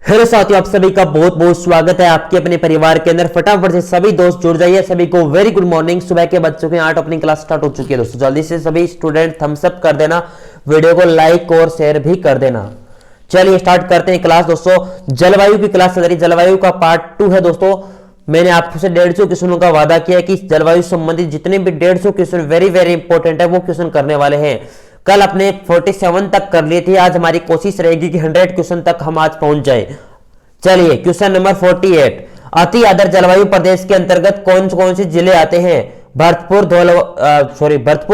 Hello साथियों, आप सभी का बहुत बहुत स्वागत है आपके अपने परिवार के अंदर। फटाफट से सभी दोस्त जुड़ जाइए। सभी को वेरी गुड मॉर्निंग। सुबह के बच्चों के 8 अपनी क्लास स्टार्ट हो चुकी है दोस्तों। जल्दी से सभी स्टूडेंट थम्स अप कर देना, वीडियो को लाइक और शेयर भी कर देना। चलिए स्टार्ट करते हैं क्लास दोस्तों। जलवायु की क्लास चल रही, जलवायु का पार्ट 2 है दोस्तों। मैंने आपसे 150 क्वेश्चनों का वादा किया कि जलवायु संबंधित जितने भी 150 क्वेश्चन वेरी वेरी इंपॉर्टेंट है वो क्वेश्चन करने वाले हैं। कल अपने 47 तक कर लिए थे, आज हमारी कोशिश रहेगी कि 100 क्वेश्चन तक हम आज पहुंच जाए। चलिए क्वेश्चन नंबर 48, अति आर्द्र जलवायु प्रदेश के अंतर्गत कौन कौन से जिले आते हैं? भरतपुर,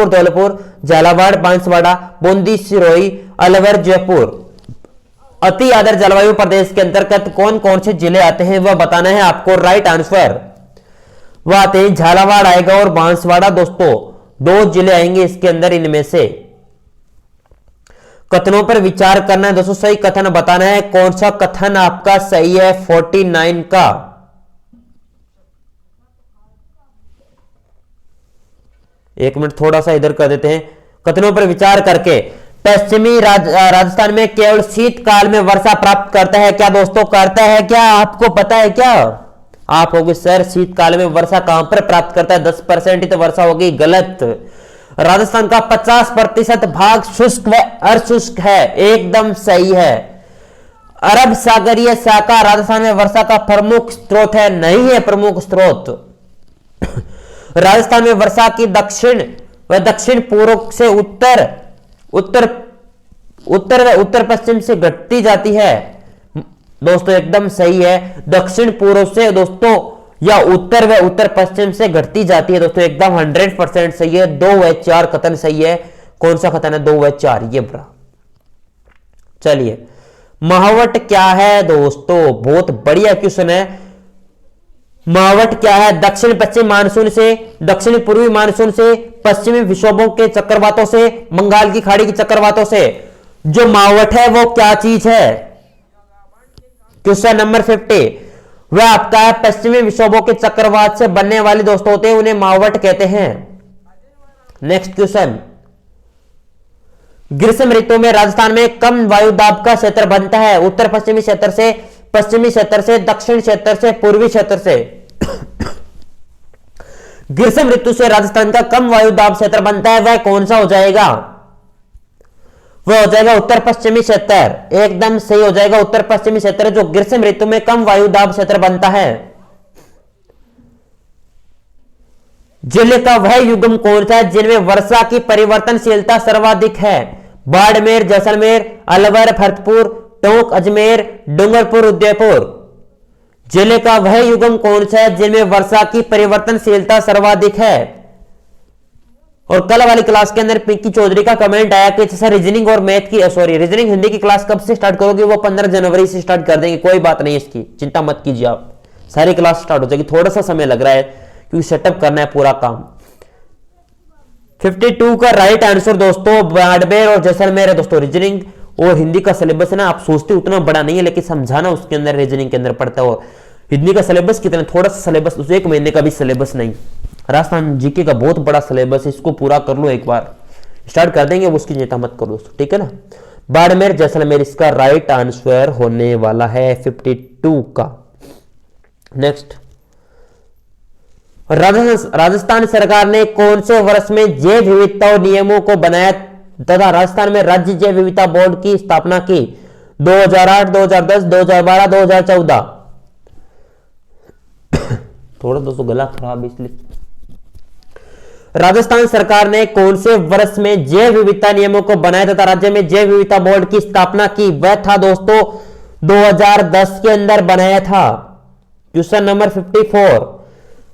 धौलपुर, झालावाड़, बांसवाड़ा, बूंदी, सिरोही, अलवर, जयपुर। अति आर्द्र जलवायु प्रदेश के अंतर्गत कौन कौन से जिले आते हैं वह बताना है आपको। राइट आंसर वह आते हैं, झालावाड़ आएगा और बांसवाड़ा दोस्तों, दो जिले आएंगे इसके अंदर इनमें से। कथनों पर विचार करना है दोस्तों, सही कथन बताना है। कौन सा कथन आपका सही है 49 का? एक मिनट थोड़ा सा इधर कर देते हैं। कथनों पर विचार करके पश्चिमी राजस्थान में केवल शीतकाल में वर्षा प्राप्त करता है क्या दोस्तों? करता है क्या? आपको पता है क्या? आप होगे सर शीतकाल में वर्षा कहां पर प्राप्त करता है? 10% ही तो वर्षा होगी। गलत। राजस्थान का 50% भाग शुष्क व अर्धशुष्क है। एकदम सही है। अरब सागरीय शाखा राजस्थान में वर्षा का प्रमुख स्रोत है? नहीं है प्रमुख स्रोत। राजस्थान में वर्षा की दक्षिण व दक्षिण पूर्व से उत्तर पश्चिम से घटती जाती है दोस्तों। एकदम सही है। दक्षिण पूर्व से दोस्तों या उत्तर व उत्तर पश्चिम से घटती जाती है दोस्तों। एकदम 100% सही है। 2 व 4 कथन सही है। कौन सा कथन है 2 व 4? ये बड़ा। चलिए महावट क्या है दोस्तों? बहुत बढ़िया क्वेश्चन है। महावट क्या है? दक्षिण पश्चिम मानसून से, दक्षिण पूर्वी मानसून से, पश्चिमी विक्षोभों के चक्रवातों से, बंगाल की खाड़ी के चक्रवातों से जो महावट है वो क्या चीज है? क्वेश्चन नंबर 50 वह आपका है पश्चिमी विक्षोभों के चक्रवात से बनने वाले दोस्तों होते हैं, उन्हें महावट कहते हैं। नेक्स्ट क्वेश्चन, ग्रीष्म ऋतु में राजस्थान में कम वायु दाब का क्षेत्र बनता है? उत्तर पश्चिमी क्षेत्र से, पश्चिमी क्षेत्र से, दक्षिण क्षेत्र से, पूर्वी क्षेत्र से। ग्रीष्म ऋतु से राजस्थान का कम वायु दाब क्षेत्र बनता है, वह कौन सा हो जाएगा? वह हो जाएगा उत्तर पश्चिमी क्षेत्र। एकदम सही हो जाएगा। उत्तर पश्चिमी क्षेत्र जो ग्रीष्म ऋतु में कम वायु दाब क्षेत्र बनता है। जिले का वह युग्म कौन सा है जिनमें वर्षा की परिवर्तनशीलता सर्वाधिक है? बाड़मेर, जैसलमेर, अलवर, भरतपुर, टोंक, अजमेर, डूंगरपुर, उदयपुर। जिले का वह युग्म कौन सा है जिनमें वर्षा की परिवर्तनशीलता सर्वाधिक है? और कल वाली क्लास के अंदर पिंकी चौधरी का कमेंट आया कि सर रीजनिंग और मैथ की रीजनिंग हिंदी की क्लास कब से स्टार्ट करोगे? वो 15 जनवरी से स्टार्ट कर देंगे। कोई बात नहीं, इसकी चिंता मत कीजिए आप, सारी क्लास स्टार्ट हो जाएगी। थोड़ा सा समय लग रहा है क्योंकि सेटअप करना है पूरा काम। 52 का राइट आंसर दोस्तों बाड़मेर और जैसलमेर है दोस्तों। रीजनिंग और हिंदी का सिलेबस है ना, आप सोचते उतना बड़ा नहीं है लेकिन समझाना उसके अंदर रीजनिंग के अंदर पड़ता है। और हिंदी का सिलेबस कितना, थोड़ा सा सिलेबस, उस 1 महीने का भी सिलेबस नहीं। राजस्थान जीके का बहुत बड़ा सिलेबस है, इसको पूरा कर लो। एक बार स्टार्ट कर देंगे, वो उसकी चिंता मत करो दोस्तों, ठीक है ना। बाड़मेर जैसलमेर इसका राइट आंसर होने वाला है 52 का। नेक्स्ट, राजस्थान सरकार ने कौन से वर्ष में जैव विविधता और नियमों को बनाया तथा राजस्थान में राज्य जैव विविधता बोर्ड की स्थापना की? 2008, 2010, 2012, 2014। थोड़ा दोस्तों गला खराब इसलिए। राजस्थान सरकार ने कौन से वर्ष में जैव विविधता नियमों को बनाया तथा राज्य में जैव विविधता बोर्ड की स्थापना की? वह था दोस्तों 2010 के अंदर बनाया था। क्वेश्चन नंबर 54,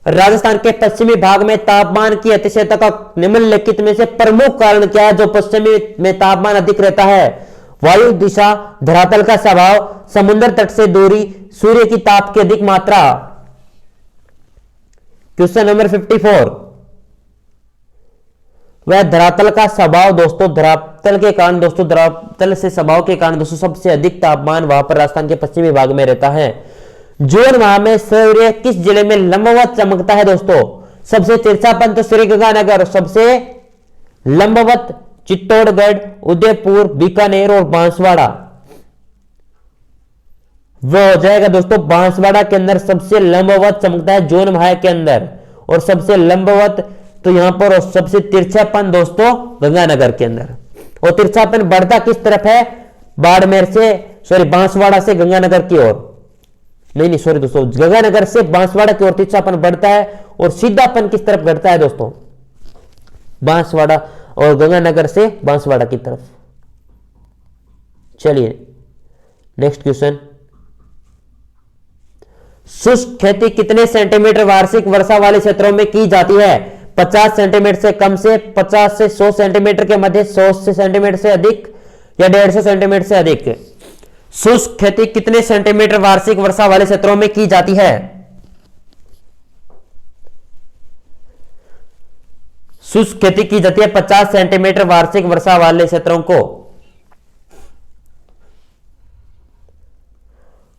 राजस्थान के पश्चिमी भाग में तापमान की अतिशयता का निम्नलिखित में से प्रमुख कारण क्या है? जो पश्चिमी में तापमान अधिक रहता है? वायु दिशा, धरातल का स्वभाव, समुद्र तट से दूरी, सूर्य की ताप की अधिक मात्रा। क्वेश्चन नंबर 54, वह धरातल का स्वभाव दोस्तों। धरातल के कारण दोस्तों, धरातल से स्वभाव के कारण दोस्तों सबसे अधिक तापमान वहां पर राजस्थान के पश्चिमी भाग में रहता है। जून माह में सूर्य किस जिले में लंबवत चमकता है दोस्तों? सबसे तिरछापन तो श्रीगंगानगर, सबसे लंबवत चित्तौड़गढ़, उदयपुर, बीकानेर और बांसवाड़ा। वो हो जाएगा दोस्तों बांसवाड़ा के अंदर सबसे लंबवत चमकता है जोन भाई के अंदर, और सबसे लंबवत तो यहां पर, और सबसे तिरछापन दोस्तों गंगानगर के अंदर। और तिरछापन बढ़ता किस तरफ है, बाड़मेर से, सॉरी बांसवाड़ा से गंगानगर की ओर, नहीं सॉरी दोस्तों, गंगानगर से बांसवाड़ा की ओर तिरछापन बढ़ता है, और सीधापन किस तरफ घटता है दोस्तों, बांसवाड़ा और गंगानगर से बांसवाड़ा की तरफ। चलिए नेक्स्ट क्वेश्चन, शुष्क खेती कितने सेंटीमीटर वार्षिक वर्षा वाले क्षेत्रों में की जाती है, 50 सेंटीमीटर से कम से 50 से 100 सेंटीमीटर के मध्य, 100 से सेंटीमीटर से अधिक, या 150 सेंटीमीटर से अधिक। शुष्क खेती कितने सेंटीमीटर वार्षिक वर्षा वाले क्षेत्रों में की जाती है, शुष्क खेती की जाती है 50 सेंटीमीटर वार्षिक वर्षा वाले क्षेत्रों को।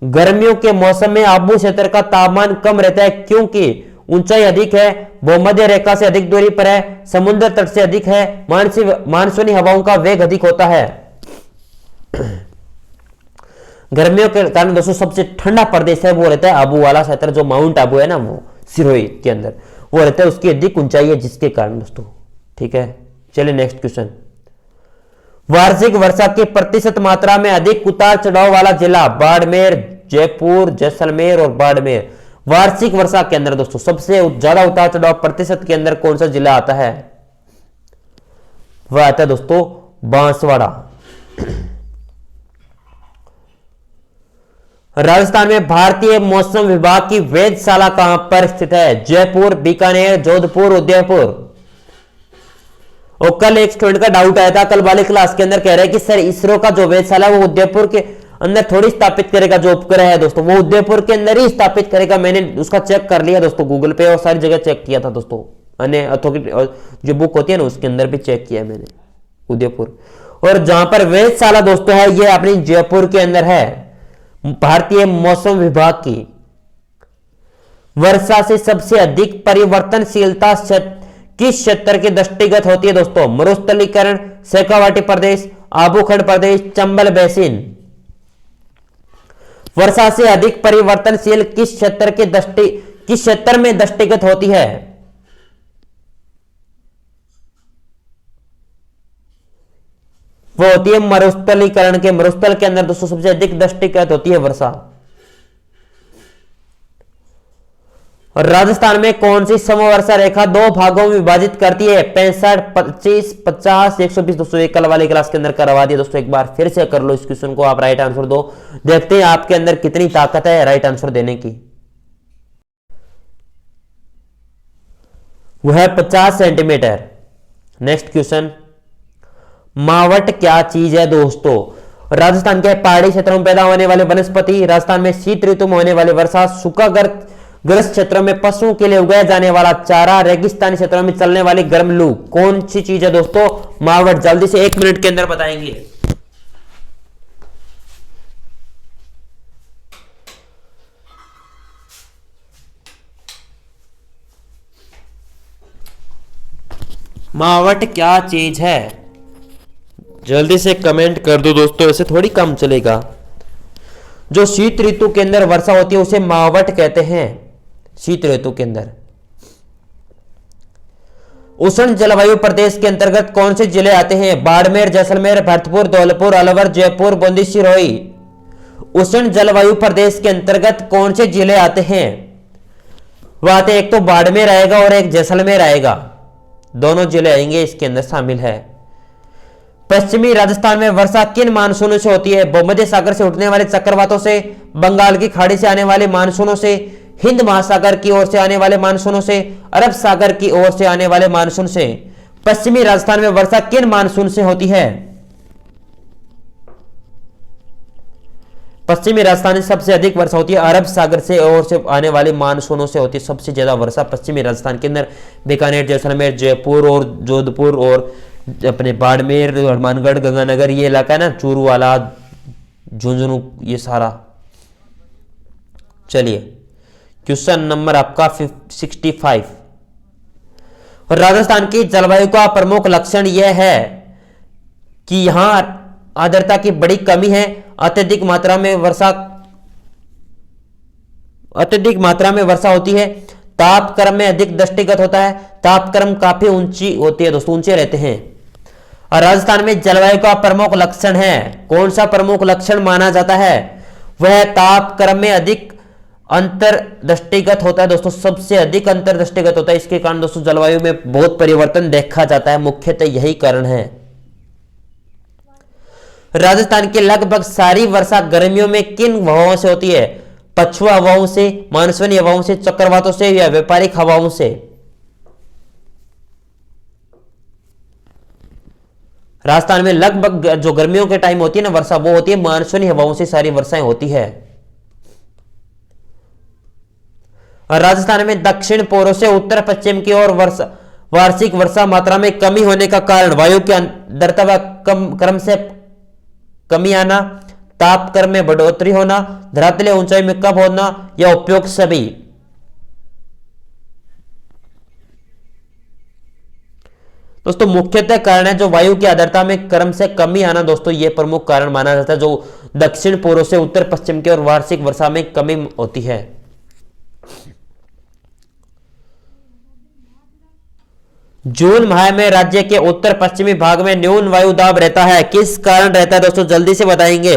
गर्मियों के मौसम में आबू क्षेत्र का तापमान कम रहता है क्योंकि ऊंचाई अधिक है, भूमध्य रेखा से अधिक दूरी पर है, समुद्र तट से अधिक है, मानसूनी हवाओं का वेग अधिक होता है। गर्मियों के कारण दोस्तों सबसे ठंडा प्रदेश है वो रहता है आबू वाला क्षेत्र, जो माउंट आबू है ना वो सिरोही के अंदर, वो रहता है, उसकी अधिक ऊंचाई है जिसके कारण दोस्तों। ठीक है, चलिए नेक्स्ट क्वेश्चन, वार्षिक वर्षा की प्रतिशत मात्रा में अधिक उतार चढ़ाव वाला जिला, बाड़मेर, जयपुर, जैसलमेर और बाड़मेर। वार्षिक वर्षा के अंदर दोस्तों सबसे ज्यादा उतार चढ़ाव प्रतिशत के अंदर कौन सा जिला आता है, वह आता है दोस्तों बांसवाड़ा। राजस्थान में भारतीय मौसम विभाग की वेधशाला कहां पर स्थित है, जयपुर, बीकानेर, जोधपुर, उदयपुर। और कल एक स्टूडेंट का डाउट आया था, कल वाले क्लास के अंदर कह रहे हैं कि सर इसरो का जो वेधशाला है वो उदयपुर के अंदर थोड़ी स्थापित करेगा, जो उपग्रह है दोस्तों वो उदयपुर के अंदर ही स्थापित करेगा। मैंने उसका चेक कर लिया दोस्तों गूगल पे, और सारी जगह चेक किया था दोस्तों, अन्य अथॉरिटी जो बुक होती है ना उसके अंदर भी चेक किया मैंने उदयपुर। और जहां पर वेधशाला दोस्तों है ये अपनी जयपुर के अंदर है, भारतीय मौसम विभाग की। वर्षा से सबसे अधिक परिवर्तनशीलता किस क्षेत्र के दृष्टिगत होती है दोस्तों, मरुस्थलीकरण, शेखावाटी प्रदेश, आबूखंड प्रदेश, चंबल बेसिन। वर्षा से अधिक परिवर्तनशील किस क्षेत्र में दृष्टिगत होती है, वो होती है मरुस्थलीकरण के, मरुस्थल के अंदर दोस्तों सबसे अधिक दृष्टिगत होती है वर्षा। और राजस्थान में कौन सी समवर्षा रेखा दो भागों में विभाजित करती है, 65, 25, 50, 120। दोस्तों कल वाली क्लास के अंदर करवा दिया दोस्तों, एक बार फिर से कर लो इस क्वेश्चन को, आप राइट आंसर दो, देखते हैं आपके अंदर कितनी ताकत है राइट आंसर देने की। वह है 50 सेंटीमीटर। नेक्स्ट क्वेश्चन, मावट क्या चीज है दोस्तों, राजस्थान के पहाड़ी क्षेत्रों में पैदा होने वाले वनस्पति, राजस्थान में शीत ऋतु में होने वाली वर्षा, सूखाग्रस्त क्षेत्रों में पशुओं के लिए उगाया जाने वाला चारा, रेगिस्तानी क्षेत्रों में चलने वाली गर्म लू। कौन सी चीज है दोस्तों मावट, जल्दी से 1 मिनट के अंदर बताएंगे। मावट क्या चीज है, जल्दी से कमेंट कर दो दोस्तों, ऐसे थोड़ी कम चलेगा। जो शीत ऋतु के अंदर वर्षा होती है उसे मावट कहते हैं, शीत ऋतु के अंदर। उष्ण जलवायु प्रदेश के अंतर्गत कौन से जिले आते हैं, बाड़मेर, जैसलमेर, भरतपुर, धौलपुर, अलवर, जयपुर, बूंदी, सिरोही। उष्ण जलवायु प्रदेश के अंतर्गत कौन से जिले आते हैं, वह आते एक तो बाड़मेर आएगा और एक जैसलमेर आएगा, दोनों जिले आएंगे इसके अंदर शामिल है। पश्चिमी राजस्थान में वर्षा किन मानसूनों से होती है, भूमध्य सागर से उठने वाले चक्रवातों से, बंगाल की खाड़ी से आने वाले मानसूनों से, हिंद महासागर की ओर से आने वाले मानसूनों से, अरब सागर की ओर से आने वाले मानसून से। पश्चिमी राजस्थान में वर्षा किन मानसून से होती है, पश्चिमी राजस्थान में सबसे अधिक वर्षा होती है अरब सागर से ओर से आने वाले मानसूनों से होती है सबसे ज्यादा वर्षा पश्चिमी राजस्थान के अंदर। बीकानेर, जैसलमेर, जयपुर और जोधपुर और अपने बाड़मेर, हनुमानगढ़, गंगानगर, ये इलाका है ना, चूरू वाला, झुंझुनू, ये सारा। चलिए क्वेश्चन नंबर आपका 65। राजस्थान की जलवायु का प्रमुख लक्षण यह है कि यहां आर्द्रता की बड़ी कमी है, अत्यधिक मात्रा में वर्षा अत्यधिक मात्रा में वर्षा होती है। तापक्रम में अधिक दृष्टिगत होता है। तापक्रम काफी ऊंची होती है दोस्तों, ऊंचे रहते हैं। और राजस्थान में जलवायु का प्रमुख लक्षण है, कौन सा प्रमुख लक्षण माना जाता है? वह तापक्रम में अधिक अंतर्दृष्टिगत होता है दोस्तों, सबसे अधिक अंतर्दृष्टिगत होता है। इसके कारण दोस्तों जलवायु में बहुत परिवर्तन देखा जाता है, मुख्यतः यही कारण है। राजस्थान की लगभग सारी वर्षा गर्मियों में किन हवाओं से होती है? पछुआ हवाओं से, मानसूनी हवाओं से, चक्रवातों से या व्यापारिक हवाओं से? राजस्थान में लगभग जो गर्मियों के टाइम होती है ना वर्षा, वो होती है मानसूनी हवाओं से सारी वर्षाएं होती है। और राजस्थान में दक्षिण पूर्व से उत्तर पश्चिम की ओर वार्षिक वर्षा मात्रा में कमी होने का कारण वायु की आर्द्रता व क्रम से कमी आना, तापक्रम में बढ़ोतरी होना, धरातलीय ऊंचाई में कम होना या उपयोग सभी। दोस्तों मुख्यतः कारण है जो वायु की आर्द्रता में क्रम से कमी आना दोस्तों, यह प्रमुख कारण माना जाता है। जो दक्षिण पूर्व से उत्तर पश्चिम की ओर वार्षिक वर्षा में कमी होती है। जून माह में राज्य के उत्तर पश्चिमी भाग में न्यून वायु दाब रहता है, किस कारण रहता है दोस्तों? जल्दी से बताएंगे।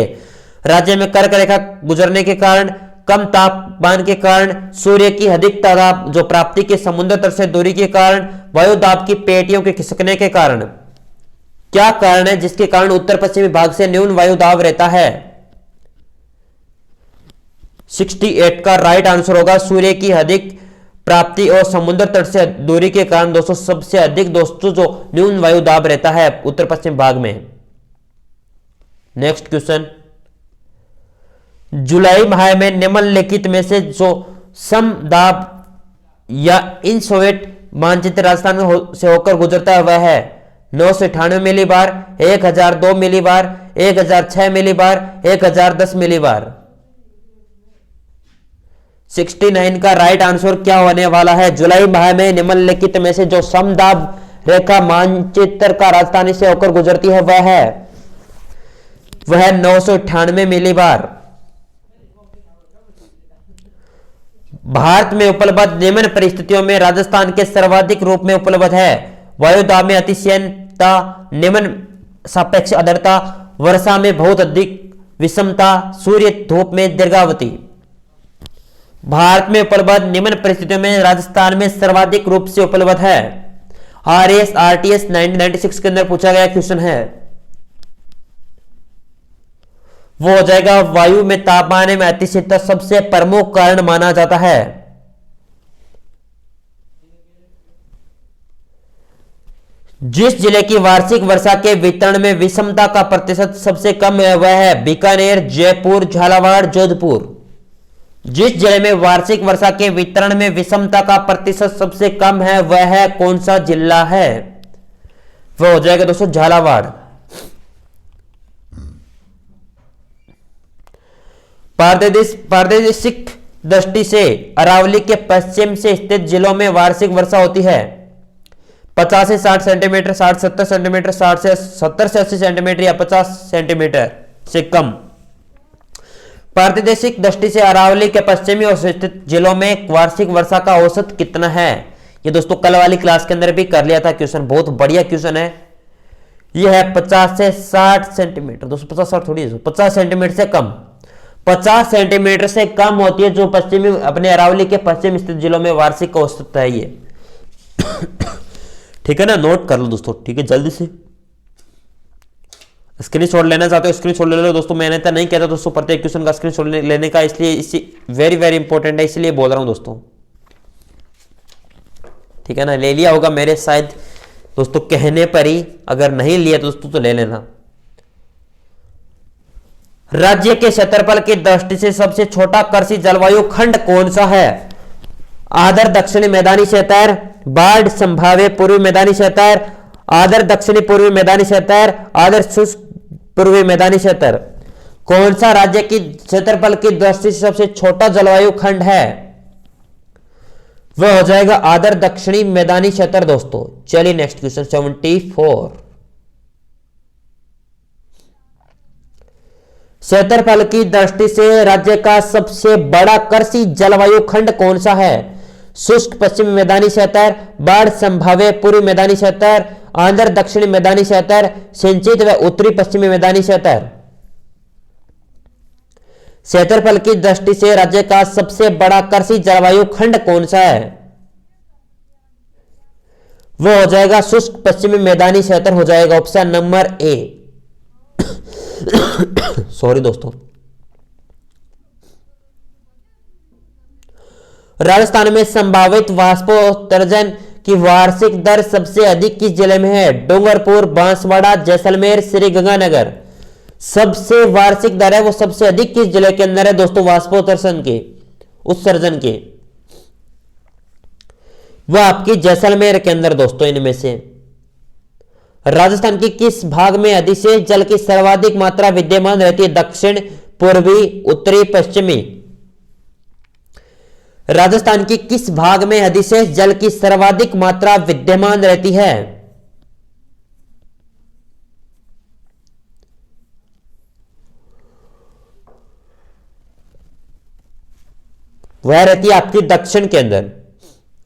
राज्य में कर्क रेखा गुजरने के कारण, कम तापमान के कारण, सूर्य की अधिक ताप जो प्राप्ति के समुद्र तल से दूरी के कारण, वायु दाब की पेटियों के खिसकने के कारण। क्या कारण है जिसके कारण उत्तर पश्चिमी भाग से न्यून वायु दाब रहता है? 68 का राइट आंसर होगा सूर्य की अधिक प्राप्ति और समुद्र तट से दूरी के कारण दोस्तों सबसे अधिक दोस्तों जो न्यून वायु दाब रहता है उत्तर पश्चिम भाग में। नेक्स्ट क्वेश्चन, जुलाई माह में निम्नलिखित में से जो समदाब या इंसोवेट मानचित्र राजस्थान में से होकर गुजरता है वह है 998 मिलीबार, 1002 मिलीबार, 1006 मिलीबार, 1010 मिलीबार। 69 का राइट आंसर क्या होने वाला है? जुलाई माह में निम्नलिखित में से जो समदाब रेखा मानचित्र का राजधानी से होकर गुजरती है वह 998 मिलीबार। भारत में उपलब्ध निम्न परिस्थितियों में राजस्थान के सर्वाधिक रूप में उपलब्ध है वायुदाब में अतिशयता, निम्न सापेक्ष आर्द्रता, वर्षा में बहुत अधिक विषमता, सूर्य धूप में दीर्घावधि। भारत में उपलब्ध निम्न परिस्थितियों में राजस्थान में सर्वाधिक रूप से उपलब्ध है। आरएस आरटीएस 1996 के अंदर पूछा गया क्वेश्चन है, वो हो जाएगा वायु में तापमान में अतिशीतता सबसे प्रमुख कारण माना जाता है। जिस जिले की वार्षिक वर्षा के वितरण में विषमता का प्रतिशत सबसे कम है वह है बीकानेर, जयपुर, झालावाड़, जोधपुर। जिस जिले में वार्षिक वर्षा के वितरण में विषमता का प्रतिशत सबसे कम है वह है कौन सा जिला है? वह हो जाएगा दोस्तों झालावाड़। पारदर्शिक दृष्टि से अरावली के पश्चिम से स्थित जिलों में वार्षिक वर्षा होती है 50 से 60 सेंटीमीटर, 60-70 सेंटीमीटर, 60 से 70 से 80 सेंटीमीटर या 50 सेंटीमीटर से कम। पारदर्शिक दृष्टि से अरावली के पश्चिमी और स्थित जिलों में वार्षिक वर्षा का औसत कितना है? ये दोस्तों कल वाली क्लास के अंदर भी कर लिया था क्वेश्चन, बहुत बढ़िया क्वेश्चन है। यह है 50 से 60 सेंटीमीटर। दोस्तों 50-60 थोड़ी है, 50 सेंटीमीटर से कम। 50 सेंटीमीटर से कम होती है जो पश्चिमी अपने अरावली के पश्चिम स्थित जिलों में वार्षिक औसत है ये। ठीक है ना, नोट कर लो दोस्तों। ठीक है, जल्दी से स्क्रीनशॉट लेना चाहते हो स्क्रीनशॉट ले लो दोस्तों। मैंने तो नहीं कहता दोस्तों प्रत्येक क्वेश्चन का स्क्रीनशॉट लेने का, इसलिए इसी वेरी वेरी इंपॉर्टेंट है, इसलिए बोल रहा हूं दोस्तों। ठीक है ना, ले लिया होगा मेरे शायद दोस्तों कहने पर ही, अगर नहीं लिया दोस्तों तो ले लेना। राज्य के क्षेत्रफल की दृष्टि से सबसे छोटा कृषि जलवायु खंड कौन सा है? आदर दक्षिणी मैदानी क्षेत्र, बाढ़ संभाव्य पूर्वी मैदानी क्षेत्र, आदर दक्षिणी पूर्वी मैदानी क्षेत्र, आदर शुष्क पूर्वी मैदानी क्षेत्र। कौन सा राज्य की क्षेत्रफल की दृष्टि से सबसे छोटा जलवायु खंड है? वह हो जाएगा आदर दक्षिणी मैदानी क्षेत्र दोस्तों। चलिए नेक्स्ट क्वेश्चन 74। क्षेत्रफल की दृष्टि से राज्य का सबसे बड़ा कृषि जलवायु खंड कौन सा है? शुष्क पश्चिमी मैदानी क्षेत्र, बाढ़ संभाव्य पूर्वी मैदानी क्षेत्र, आंध्र दक्षिणी मैदानी क्षेत्र, सिंचित व उत्तरी पश्चिमी मैदानी क्षेत्र। क्षेत्रफल की दृष्टि से राज्य का सबसे बड़ा कृषि जलवायु खंड कौन सा है? वो हो जाएगा शुष्क पश्चिमी मैदानी क्षेत्र, हो जाएगा ऑप्शन नंबर ए। सॉरी दोस्तों। राजस्थान में संभावित वाष्पोत्सर्जन की वार्षिक दर सबसे अधिक किस जिले में है? डूंगरपुर, बांसवाड़ा, जैसलमेर, श्रीगंगानगर। सबसे वार्षिक दर है वो सबसे अधिक किस जिले के अंदर है दोस्तों? वाष्पोत्सर्जन के, उत्सर्जन के, वह आपकी जैसलमेर के अंदर दोस्तों। इनमें से राजस्थान की किस भाग में अधिशेष जल की सर्वाधिक मात्रा विद्यमान रहती है? दक्षिण, पूर्वी, उत्तरी, पश्चिमी। राजस्थान की किस भाग में अधिशेष जल की सर्वाधिक मात्रा विद्यमान रहती है? वह रहती है आपकी दक्षिण के अंदर।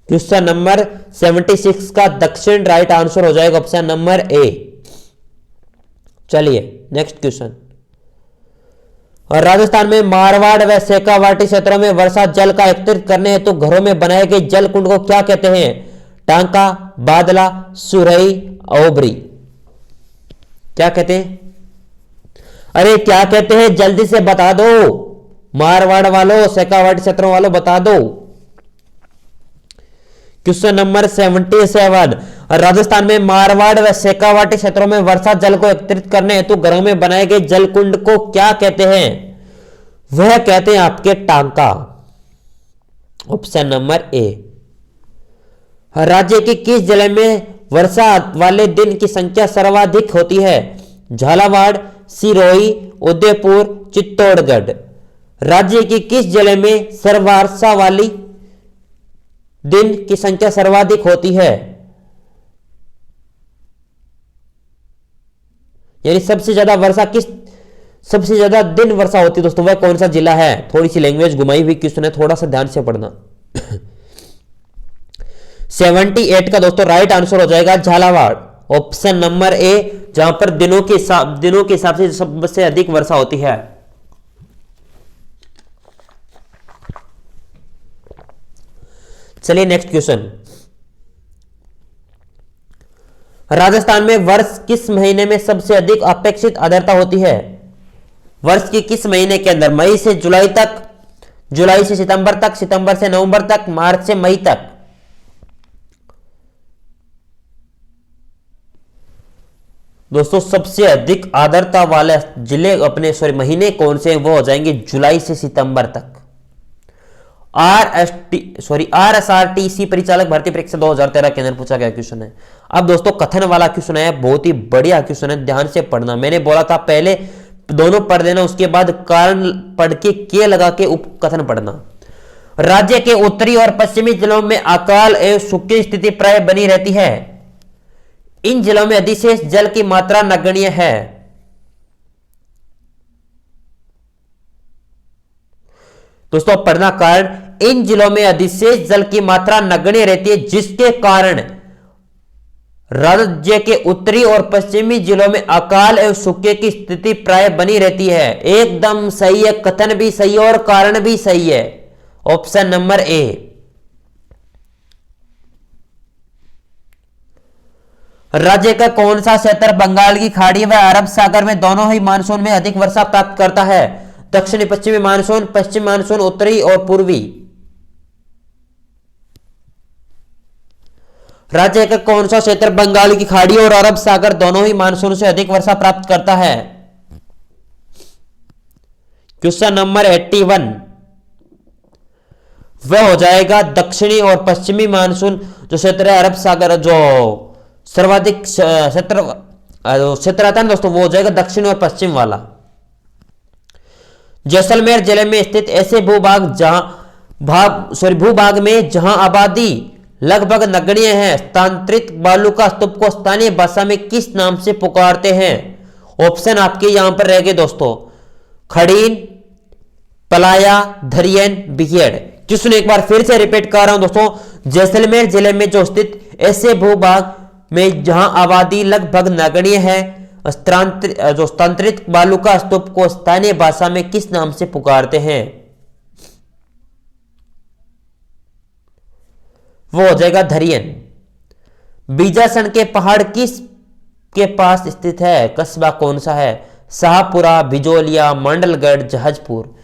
क्वेश्चन नंबर 76 का दक्षिण राइट आंसर हो जाएगा ऑप्शन नंबर ए। चलिए नेक्स्ट क्वेश्चन। और राजस्थान में मारवाड़ व शेखावाटी क्षेत्रों में वर्षा जल का एकत्रित करने हेतु घरों में बनाए गए जल कुंड को क्या कहते हैं? टांका, बादला, सुरई, ओबरी। क्या कहते हैं? अरे क्या कहते हैं, जल्दी से बता दो। मारवाड़ वालों, शेखावाटी क्षेत्रों वालों बता दो। Question number 77। राजस्थान में मारवाड़ व शेखावाटी क्षेत्रों में वर्षा जल को एकत्रित करने हेतु घरों में बनाए गए जल कुंड को क्या कहते हैं? वह कहते हैं आपके टांका, ऑप्शन नंबर ए। राज्य के किस जिले में वर्षा वाले दिन की संख्या सर्वाधिक होती है? झालावाड़, सिरोही, उदयपुर, चित्तौड़गढ़। राज्य के किस जिले में वर्षा वाली दिन की संख्या सर्वाधिक होती है? यानी सबसे ज्यादा वर्षा किस, सबसे ज्यादा दिन वर्षा होती है दोस्तों, वह कौन सा जिला है? थोड़ी सी लैंग्वेज घुमाई हुई क्वेश्चन है, थोड़ा सा ध्यान से पढ़ना। 78 का दोस्तों राइट आंसर हो जाएगा झालावाड़, ऑप्शन नंबर ए, जहां पर दिनों के हिसाब से सबसे अधिक वर्षा होती है। चलिए नेक्स्ट क्वेश्चन। राजस्थान में वर्ष किस महीने में सबसे अधिक अपेक्षित आर्द्रता होती है? वर्ष के किस महीने के अंदर? मई से जुलाई तक, जुलाई से सितंबर तक, सितंबर से नवंबर तक, मार्च से मई तक। दोस्तों सबसे अधिक आर्द्रता वाले जिले अपने महीने कौन से हैं? वो हो जाएंगे जुलाई से सितंबर तक। RSRTC परिचालक भर्ती परीक्षा 2013 के अंदर पूछा गया क्वेश्चन है। अब दोस्तों कथन वाला क्वेश्चन है, बहुत ही बढ़िया क्वेश्चन है, ध्यान से पढ़ना। मैंने बोला था पहले दोनों पढ़ लेना, उसके बाद कारण पढ़ के लगा के उपकथन पढ़ना। राज्य के उत्तरी और पश्चिमी जिलों में अकाल एवं सूखी स्थिति प्राय बनी रहती है। इन जिलों में अधिशेष जल की मात्रा नगण्य है। दोस्तों पढ़ना, कारण इन जिलों में अधिशेष जल की मात्रा नगण्य रहती है, जिसके कारण राज्य के उत्तरी और पश्चिमी जिलों में अकाल एवं सूखे की स्थिति प्राय बनी रहती है। एकदम सही है, कथन भी सही है और कारण भी सही है, ऑप्शन नंबर ए। राज्य का कौन सा क्षेत्र बंगाल की खाड़ी व अरब सागर में दोनों ही मानसून में अधिक वर्षा प्राप्त करता है? दक्षिणी पश्चिमी मानसून, पश्चिम मानसून, उत्तरी और पूर्वी। राज्य का कौन सा क्षेत्र बंगाल की खाड़ी और अरब सागर दोनों ही मानसून से अधिक वर्षा प्राप्त करता है? Question number 81। वह हो जाएगा दक्षिणी और पश्चिमी मानसून जो क्षेत्र है अरब सागर, जो सर्वाधिक क्षेत्र आता है दोस्तों, वो हो जाएगा दक्षिण और पश्चिम वाला। जैसलमेर जिले में स्थित ऐसे भूभाग में जहां आबादी लगभग नगण्य है, स्थानांतरित बालू का स्तूप को स्थानीय भाषा में किस नाम से पुकारते हैं? ऑप्शन आपके यहां पर रह गए दोस्तों, खड़ीन, पलाया, धरियन, बिहेड़। क्वेश्चन एक बार फिर से रिपीट कर रहा हूं दोस्तों। जैसलमेर जिले में जो स्थित ऐसे भूभाग में जहां आबादी लगभग नगण्य है, स्थानांतरित बालू का स्तूप को स्थानीय भाषा में किस नाम से पुकारते हैं? वो हो जाएगा धरियन। बीजासन के पहाड़ किस के पास स्थित है? कस्बा कौन सा है? शाहपुरा, बिजोलिया, मंडलगढ़, जहाजपुर।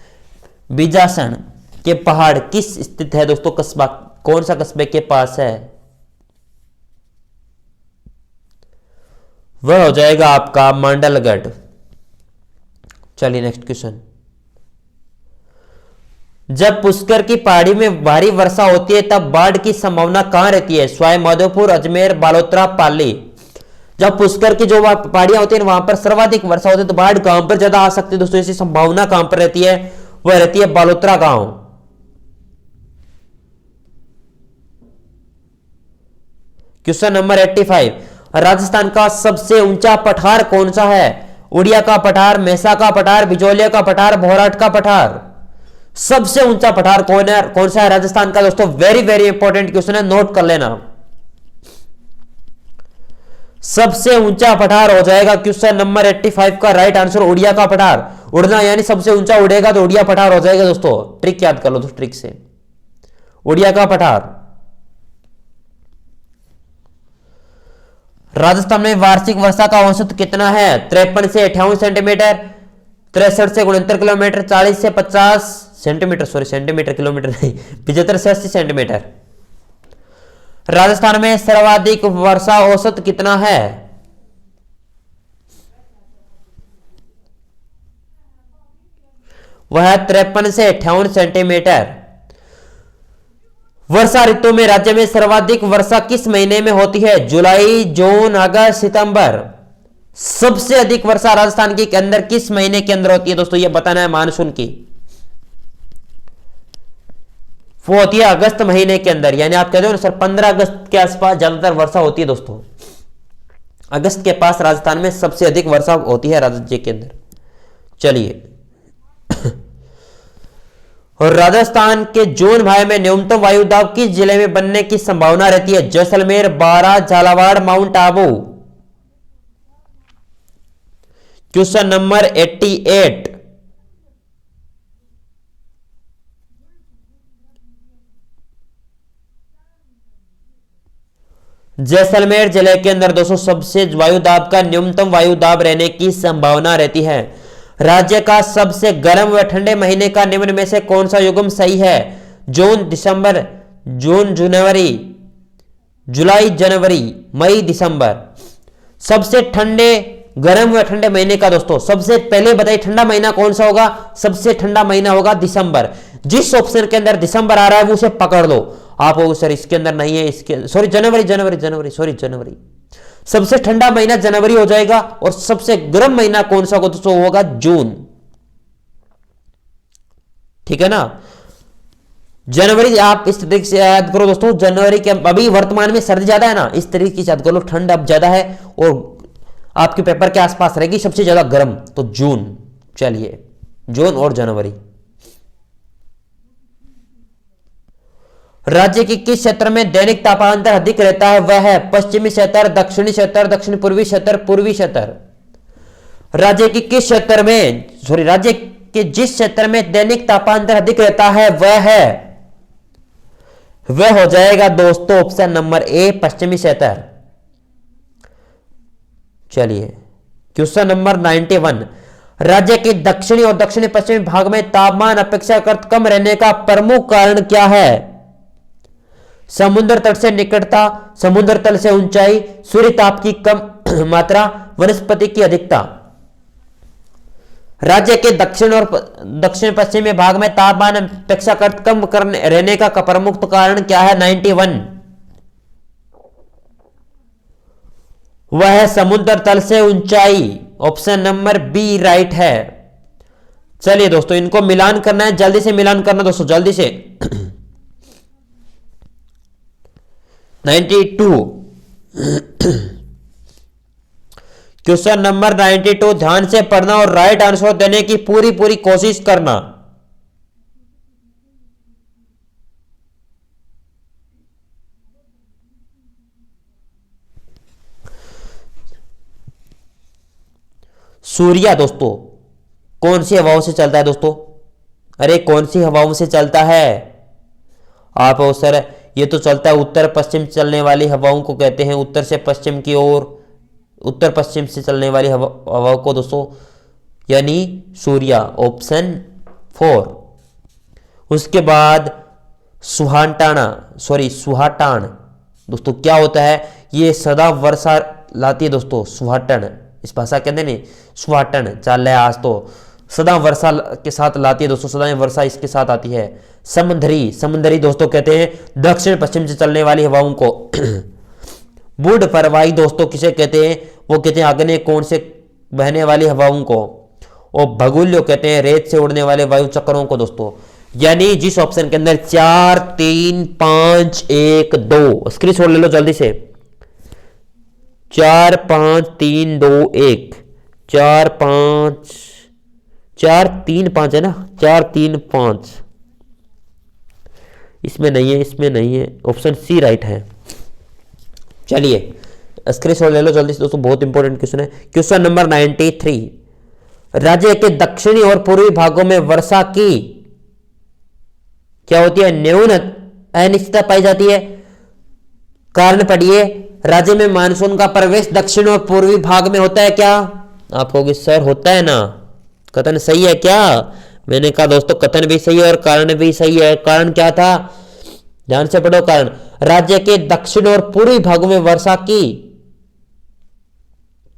बीजासन के पहाड़ किस स्थित है दोस्तों? कस्बा कौन सा कस्बे के पास है? वह हो जाएगा आपका मंडलगढ़। चलिए नेक्स्ट क्वेश्चन। जब पुष्कर की पहाड़ी में भारी वर्षा होती है तब बाढ़ की संभावना कहां रहती है? सवाई माधोपुर, अजमेर, बालोतरा, पाली। जब पुष्कर की जो पहाड़ियां होती है वहां पर सर्वाधिक वर्षा होती है तो बाढ़ कहां पर ज्यादा आ सकती है दोस्तों? ऐसी संभावना कहां पर रहती है? वह रहती है बालोतरा गांव। Question number 85। राजस्थान का सबसे ऊंचा पठार कौन सा है? उड़िया का पठार, मेसा का पठार, बिजोलिया का पठार, भोराट का पठार। सबसे ऊंचा पठार कौन सा है राजस्थान का दोस्तों? वेरी वेरी इंपॉर्टेंट क्वेश्चन है, नोट कर लेना। सबसे ऊंचा पठार हो जाएगा क्वेश्चन नंबर 85 का राइट आंसर उड़िया का पठार। उड़ना यानी सबसे ऊंचा उड़ेगा तो उड़िया पठार हो जाएगा दोस्तों। ट्रिक याद कर लो दोस्तों, ट्रिक से उड़िया का पठार। राजस्थान में वार्षिक वर्षा का औसत कितना है? 53 से 58 सेंटीमीटर, 63 से 69 किलोमीटर, 40 से 50 सेंटीमीटर, सॉरी सेंटीमीटर किलोमीटर नहीं, 75 से 80 सेंटीमीटर। राजस्थान में सर्वाधिक वर्षा औसत कितना है? वह 53 से 58 सेंटीमीटर। वर्षा ऋतु में राज्य में सर्वाधिक वर्षा किस महीने में होती है? जुलाई, जून, अगस्त, सितंबर। सबसे अधिक वर्षा राजस्थान के अंदर किस महीने के अंदर होती है दोस्तों? यह बताना है मानसून की। वो होती है अगस्त महीने के अंदर, यानी आप कहते हो ना सर 15 अगस्त के आसपास ज्यादातर वर्षा होती है दोस्तों। अगस्त के पास राजस्थान में सबसे अधिक वर्षा होती है राज्य के अंदर। चलिए और राजस्थान के जून माह में न्यूनतम वायु दाब किस जिले में बनने की संभावना रहती है? Jaisalmer, Baran, Jhalawar, mount Abu. Question number 88। Jaisalmer जिले के अंदर दोस्तों सबसे वायु दाब का न्यूनतम वायु दाब रहने की संभावना रहती है। राज्य का सबसे गर्म व ठंडे महीने का निम्न में से कौन सा युग्म सही है? जून, दिसंबर, जून, जनवरी, जुलाई, जनवरी, मई, दिसंबर। सबसे ठंडे गर्म व ठंडे महीने का दोस्तों सबसे पहले बताइए ठंडा महीना कौन सा होगा? सबसे ठंडा महीना होगा दिसंबर। जिस ऑप्शन के अंदर दिसंबर आ रहा है वो उसे पकड़ लो। आप हो सर इसके अंदर नहीं है, इसके सॉरी जनवरी। सबसे ठंडा महीना जनवरी हो जाएगा और सबसे गर्म महीना कौन सा होगा दोस्तों? होगा जून। ठीक है ना? जनवरी आप इस तरीके से याद करो दोस्तों। जनवरी के अभी वर्तमान में सर्दी ज्यादा है ना, इस तरीके से याद कर लो। ठंड अब ज्यादा है और आपके पेपर के आसपास रहेगी सबसे ज्यादा गर्म, तो जून। चलिए जून और जनवरी। राज्य के किस क्षेत्र में दैनिक तापांतर अधिक रहता है? वह है पश्चिमी क्षेत्र, दक्षिणी क्षेत्र, दक्षिण पूर्वी क्षेत्र, पूर्वी क्षेत्र। राज्य के किस क्षेत्र में राज्य के जिस क्षेत्र में दैनिक तापांतर अधिक रहता है वह हो जाएगा दोस्तों ऑप्शन नंबर ए पश्चिमी क्षेत्र। चलिए क्वेश्चन नंबर 91। राज्य के दक्षिणी और दक्षिणी पश्चिमी भाग में तापमान अपेक्षाकृत कम रहने का प्रमुख कारण क्या है? समुद्र तट से निकटता, समुद्र तल से ऊंचाई, सूर्य ताप की कम मात्रा, वनस्पति की अधिकता। राज्य के दक्षिण पश्चिमी भाग में तापमान अपेक्षाकृत कम रहने का प्रमुख कारण क्या है? 91। वह है समुद्र तल से ऊंचाई। ऑप्शन नंबर बी राइट है। चलिए दोस्तों इनको मिलान करना है, जल्दी से मिलान करना दोस्तों, जल्दी से। 92। क्वेश्चन नंबर 92 ध्यान से पढ़ना और राइट आंसर देने की पूरी पूरी कोशिश करना। सूर्य दोस्तों कौन सी हवाओं से चलता है दोस्तों? अरे कौन सी हवाओं से चलता है? आप सर ये तो चलता है उत्तर पश्चिम चलने वाली हवाओं को कहते हैं, उत्तर से पश्चिम की ओर, उत्तर पश्चिम से चलने वाली हवाओं को दोस्तों, यानी सूर्य, ऑप्शन 4। उसके बाद सुहाटान दोस्तों क्या होता है? ये सदा वर्षा लाती है दोस्तों, सुहाटन इस भाषा कहते हैं सुहाटन चाल है आज तो सदा वर्षा के साथ लाती है दोस्तों, सदा वर्षा इसके साथ आती है। समुद्री दोस्तों कहते हैं दक्षिण पश्चिम से चलने वाली हवाओं को। बूढ़ परवाही दोस्तों किसे कहते हैं? वो कहते हैं आग्नेय कोण से बहने वाली हवाओं को। और भगुल्यो कहते हैं रेत से उड़ने वाले वायु चक्रों को दोस्तों। यानी जिस ऑप्शन के अंदर 4 3 5 1 2 स्क्रीनशॉट ले लो जल्दी से। 4 5 3 2 1 4 5 4 3 5 है ना, 4 3 5 इसमें नहीं है, इसमें नहीं है, ऑप्शन सी राइट है। चलिए स्क्रीनशॉट ले लो जल्दी से दोस्तों, बहुत इंपॉर्टेंट क्वेश्चन है। क्वेश्चन नंबर 93 राज्य के दक्षिणी और पूर्वी भागों में वर्षा की क्या होती है? न्यून अनिश्चितता पाई जाती है। कारण पढ़िए, राज्य में मानसून का प्रवेश दक्षिण और पूर्वी भाग में होता है क्या? आप कहोगे सर होता है ना, कथन सही है क्या? मैंने कहा दोस्तों कथन भी सही है और कारण भी सही है। कारण क्या था? ध्यान से पढ़ो कारण। राज्य के दक्षिण और पूर्वी भागों में वर्षा की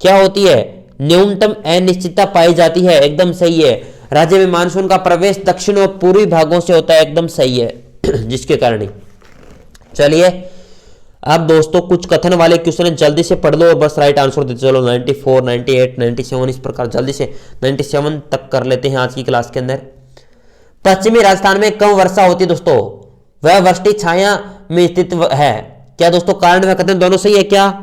क्या होती है? न्यूनतम अनिश्चितता पाई जाती है, एकदम सही है। राज्य में मानसून का प्रवेश दक्षिण और पूर्वी भागों से होता है, एकदम सही है। जिसके कारण ही चलिए अब दोस्तों कुछ कथन वाले क्वेश्चन जल्दी से पढ़ लो और बस राइट आंसर देते चलो। 94 98 97 इस प्रकार जल्दी से 97 तक कर लेते हैं आज की क्लास के अंदर। पश्चिमी राजस्थान में कम वर्षा होती है दोस्तों, वह वृष्टि छाया में स्थित है क्या दोस्तों? कारण व कथन दोनों सही है क्या?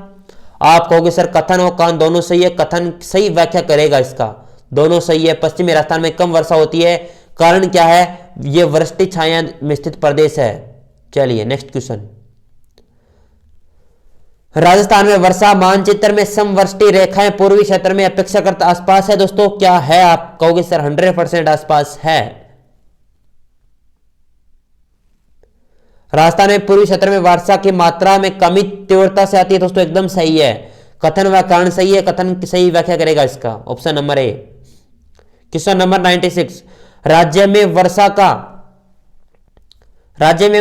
आप कहोगे सर कथन और कारण दोनों सही है, कथन सही व्याख्या करेगा इसका, दोनों सही है। पश्चिमी राजस्थान में कम वर्षा होती है, कारण क्या है? यह वृष्टि छाया में स्थित प्रदेश है। चलिए नेक्स्ट क्वेश्चन। राजस्थान में वर्षा मानचित्र में समवर्षीय रेखाएं पूर्वी क्षेत्र में अपेक्षाकृत आसपास है दोस्तों, क्या है? आप कहोगे सर 100% आसपास है। राजस्थान में पूर्वी क्षेत्र में वर्षा की मात्रा में कमी तीव्रता से आती है दोस्तों, एकदम सही है। कथन व कारण सही है, कथन की सही व्याख्या करेगा इसका, option number A. Question number 96 राज्य में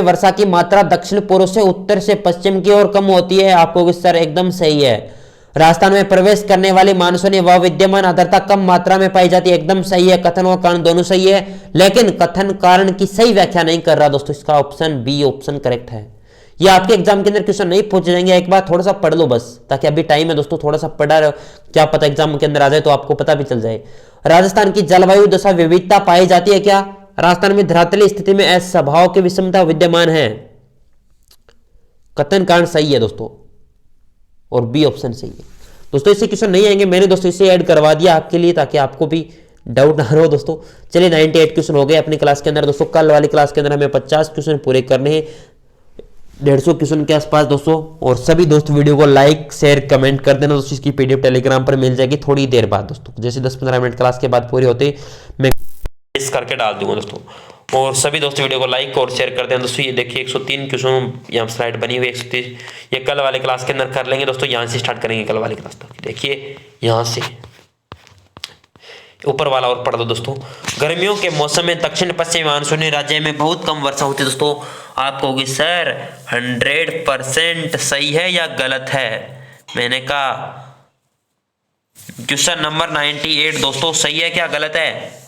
वर्षा की मात्रा दक्षिण पूर्व से उत्तर से पश्चिम की ओर कम होती है। आपको सर एकदम सही है। राजस्थान में प्रवेश करने वाली मानसूनी व विद्यमान आर्द्रता कम मात्रा में पाई जाती है, एकदम सही है। कथन और कारण दोनों सही है, लेकिन कथन कारण की सही व्याख्या नहीं कर रहा दोस्तों, इसका ऑप्शन बी ऑप्शन करेक्ट है। ये आपके एग्जाम के अंदर क्वेश्चन नहीं पूछ जाएंगे, एक बार थोड़ा सा पढ़ लो बस, ताकि अभी टाइम है दोस्तों, थोड़ा सा पढ़ा रहे हो, क्या पता एग्जाम के अंदर आ जाए तो आपको पता भी चल जाए। राजस्थान की जलवायु दशा विविधता पाई जाती है क्या? राजस्थान में धरातलीय स्थिति में स्वभाव की विषमता विद्यमान है। कथन कारण सही है दोस्तों और बी ऑप्शन सही है दोस्तों। इससे क्वेश्चन नहीं आएंगे, मैंने दोस्तों इसे ऐड करवा दिया आपके लिए ताकि आपको भी डाउट ना हो दोस्तों। चलिए 98 क्वेश्चन हो गए अपनी क्लास के अंदर दोस्तों। कल वाली क्लास के अंदर हमें 50 क्वेश्चन पूरे करने हैं, 150 क्वेश्चन के आसपास दोस्तों। और सभी दोस्त वीडियो को लाइक शेयर कमेंट कर देना दोस्तों। इसकी पीडीएफ टेलीग्राम पर मिल जाएगी थोड़ी देर बाद दोस्तों, जैसे 10-15 मिनट क्लास के बाद पूरी होते मैं इस करके डाल दूंगा दोस्तों। और सभी दोस्त वीडियो को लाइक और शेयर कर दें दोस्तों। ये देखिए 103 क्वेश्चन यहाँ स्लाइड बनी हुई 130, ये कल वाले क्लास के अंदर कर लेंगे दोस्तों। यहाँ से स्टार्ट करेंगे कल वाली क्लास तक। देखिए यहाँ से ऊपर वाला और पढ़ दो दोस्तों। गर्मियों के मौसम में दक्षिण पश्चिमी मानसूनी राज्य में बहुत कम वर्षा होती है दोस्तों। आप कहोगे सर 100% सही है या गलत है? मैंने कहा क्वेश्चन नंबर 98 दोस्तों सही है क्या गलत है?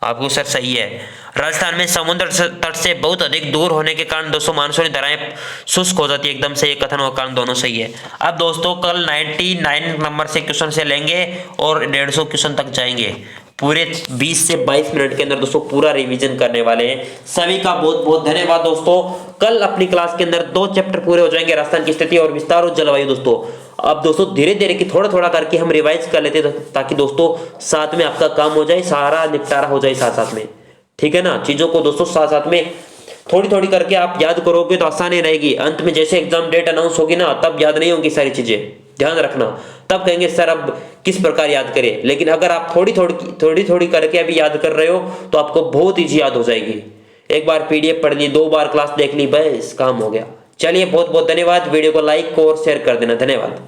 आपको सर सही है। राजस्थान में समुद्र तट से बहुत अधिक दूर होने के कारण दोस्तों मानसूनी धाराएं शुष्क हो जाती है, एकदम सही। कथन और कारण दोनों सही है। अब दोस्तों कल 99 नंबर से क्वेश्चन से लेंगे और 150 क्वेश्चन तक जाएंगे। पूरे 20 से 22 मिनट के अंदर दोस्तों पूरा रिवीजन करने वाले हैं। सभी का बहुत बहुत धन्यवाद दोस्तों। कल अपनी क्लास के अंदर 2 चैप्टर पूरे हो जाएंगे, राजस्थान की स्थिति और विस्तार और जलवायु दोस्तों। अब दोस्तों धीरे धीरे की थोड़ा थोड़ा करके हम रिवाइज कर लेते हैं, ताकि दोस्तों साथ में आपका काम हो जाए, सारा निपटारा हो जाए साथ साथ में, ठीक है ना। चीजों को दोस्तों साथ साथ में थोड़ी थोड़ी करके आप याद करोगे तो आसानी रहेगी। अंत में जैसे एग्जाम डेट अनाउंस होगी ना, तब याद नहीं होंगी सारी चीजें, ध्यान रखना। तब कहेंगे सर अब किस प्रकार याद करें, लेकिन अगर आप थोड़ी थोड़ी करके अभी याद कर रहे हो तो आपको बहुत ईजी याद हो जाएगी। एक बार पीडीएफ पढ़ ली, 2 बार क्लास देख ली, बस काम हो गया। चलिए बहुत बहुत धन्यवाद। वीडियो को लाइक और शेयर कर देना, धन्यवाद।